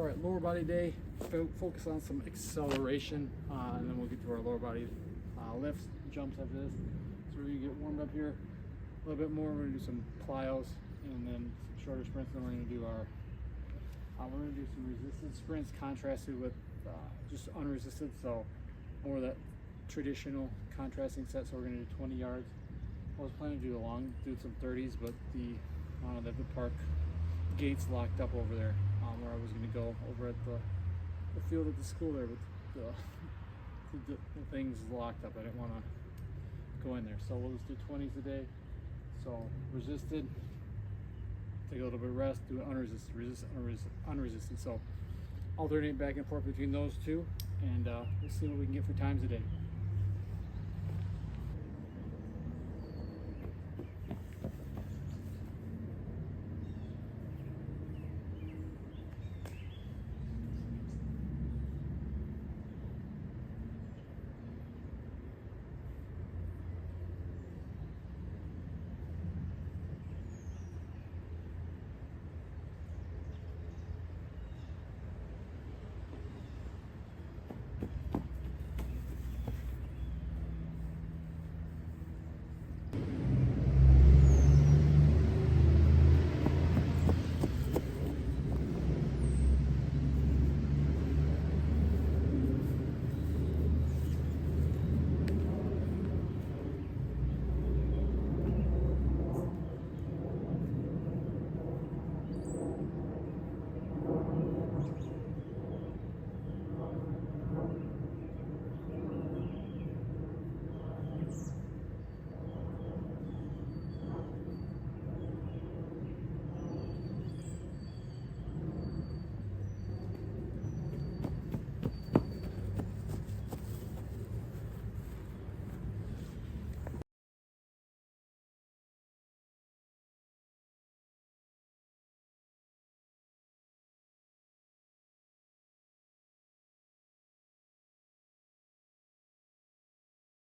Alright, lower body day, focus on some acceleration, and then we'll get to our lower body lifts, jumps after this. So we're gonna get warmed up here a little bit more. We're gonna do some plyos and then some shorter sprints. Then we're gonna do our we're gonna do some resisted sprints contrasted with just unresisted, so more of that traditional contrasting set. So we're gonna do 20 yards. I was planning to do do some 30s, but the park gates locked up over there, where I was going to go over at the field at the school there, but the thing's locked up. I didn't want to go in there, so we'll just do 20s a day. So resisted, take a little bit of rest, do unresisted, unresisted. So alternate back and forth between those two, and we'll see what we can get for times a day.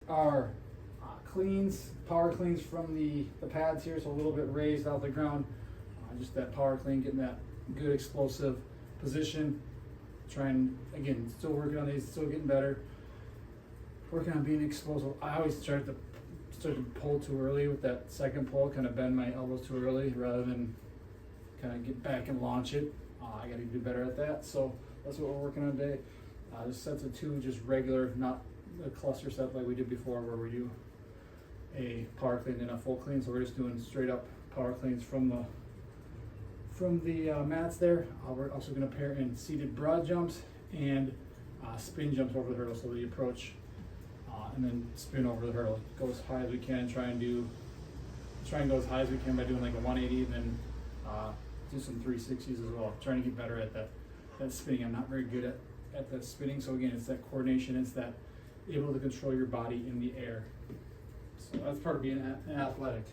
Our cleans, power cleans from the pads here, so a little bit raised off the ground. Just that power clean, getting that good explosive position. Trying, again, still working on these, still getting better. Working on being explosive. I always start to pull too early with that second pull, kind of bend my elbows too early rather than kind of get back and launch it. I got to do better at that, so that's what we're working on today. Just sets of 2, just regular, not a cluster set like we did before, where we do a power clean and a full clean. So we're just doing straight up power cleans from the mats there. We're also going to pair in seated broad jumps and spin jumps over the hurdle. So the approach and then spin over the hurdle. Go as high as we can. Try and go as high as we can by doing like a 180, and then do some 360s as well. Trying to get better at that spinning. I'm not very good at that spinning. So again, it's that coordination. It's that able to control your body in the air. So that's part of being an athletic.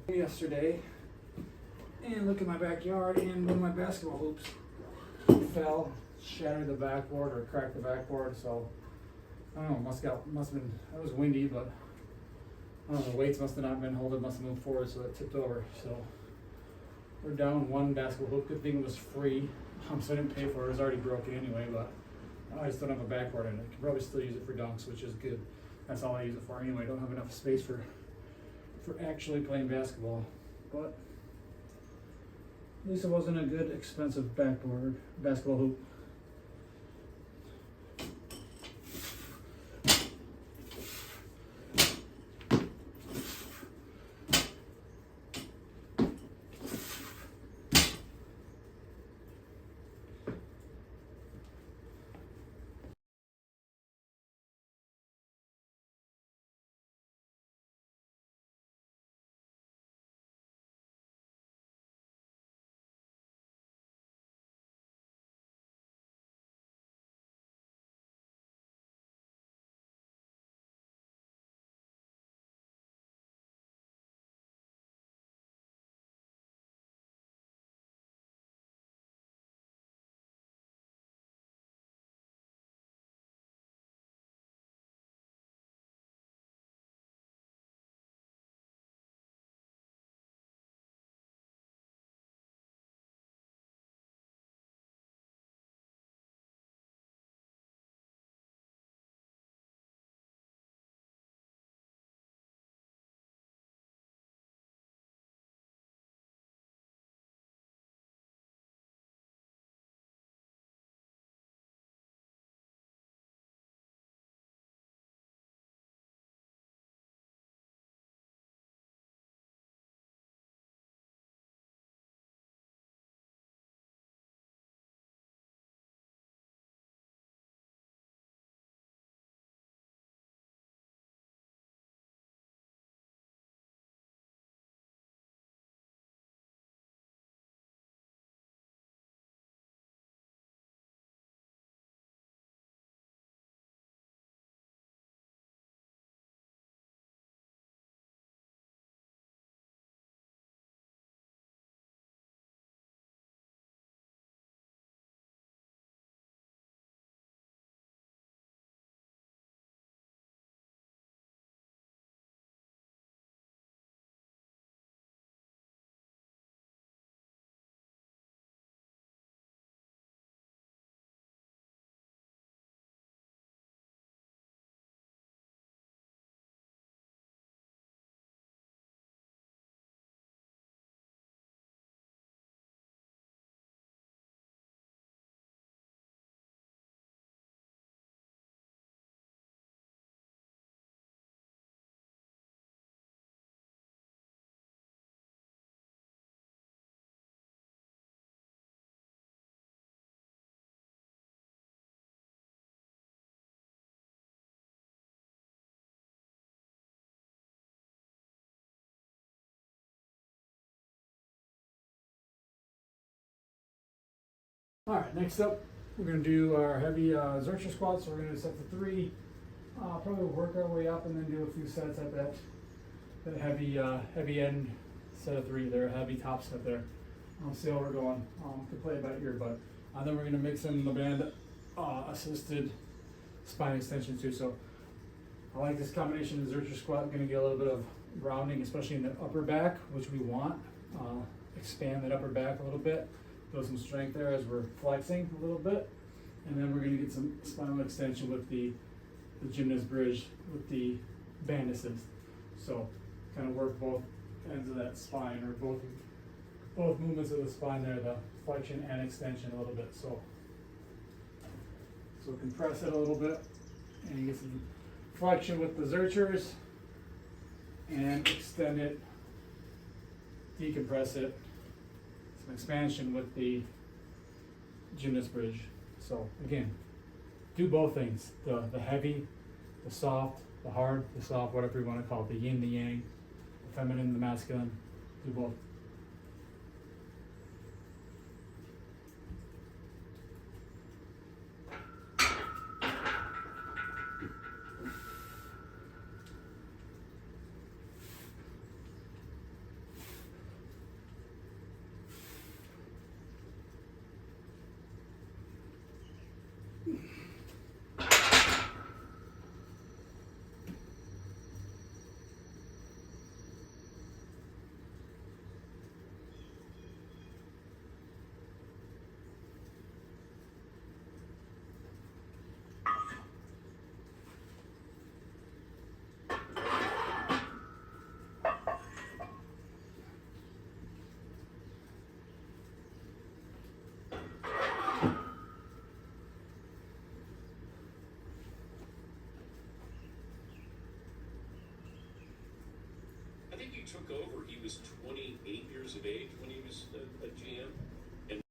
Yesterday, and look at my backyard, and one of my basketball hoops fell, shattered the backboard or cracked the backboard. So I don't know, must have been, it was windy, but I don't know, the weights must have not been holding, must have moved forward, so it tipped over. So we're down one basketball hoop. Good thing it was free, so I didn't pay for it. It was already broken anyway, but I just don't have a backboard in it. I can probably still use it for dunks, which is good. That's all I use it for anyway. I don't have enough space for actually playing basketball, but at least it wasn't a good expensive basketball hoop. All right, next up, we're gonna do our heavy Zercher squats. So we're gonna set to 3, probably work our way up and then do a few sets at that heavy end set of 3 there, heavy top set there. See how we're going. Could play it by ear, but then we're gonna mix in the band assisted spine extension too. So I like this combination of Zercher squat. Gonna get a little bit of rounding, especially in the upper back, which we want. Expand that upper back a little bit. Build some strength there as we're flexing a little bit. And then we're gonna get some spinal extension with the gymnast bridge with the band assist. So kind of work both ends of that spine, or both movements of the spine there, the flexion and extension a little bit. So compress it a little bit and you get some flexion with the Zerchers and extend it, decompress it, some expansion with the gymnast bridge. So again, do both things, the heavy, the soft, the hard, the soft, whatever you want to call it, the yin, the yang, the feminine, the masculine, do both. I think you took over. He was 28 years of age when he was a GM. And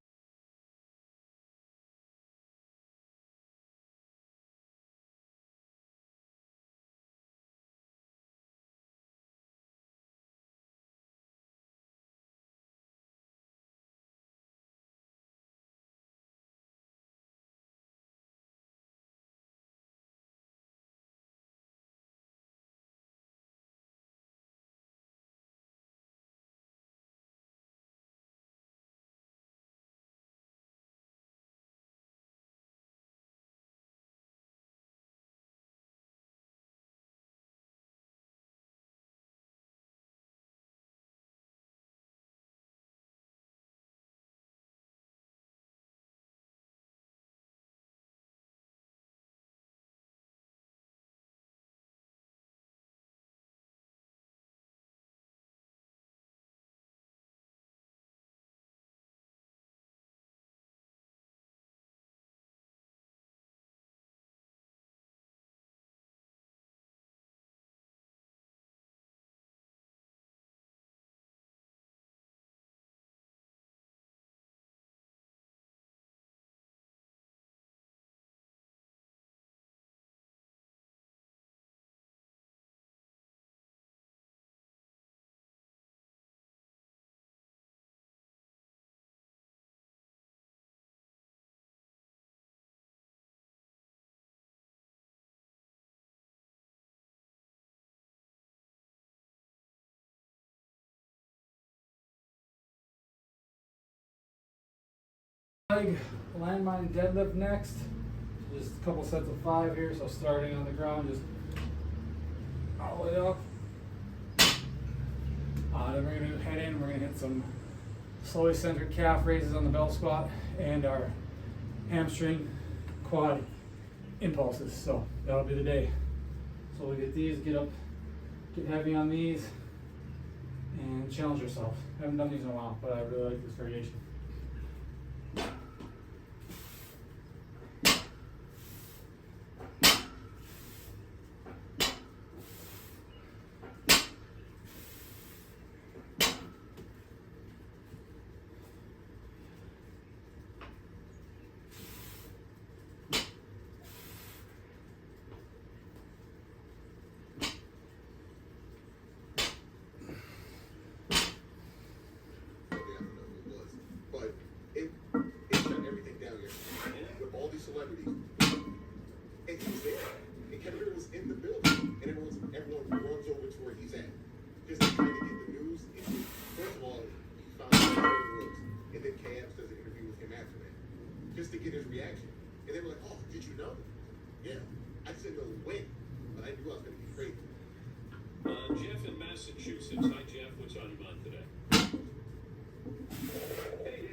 Leg landmine deadlift next. Just a couple sets of 5 here. So starting on the ground, just all the way up. Then we're gonna head in. We're gonna hit some slowly centered calf raises on the belt squat and our hamstring quad impulses. So that'll be the day. So we'll get these, get up, get heavy on these, and challenge yourself. I haven't done these in a while, but I really like this variation. just to get his reaction. And they were like, "Oh, did you know?" Yeah, I just didn't know when, but I knew I was going to be crazy. Jeff in Massachusetts. Hi, Jeff. What's on your mind today? Hey,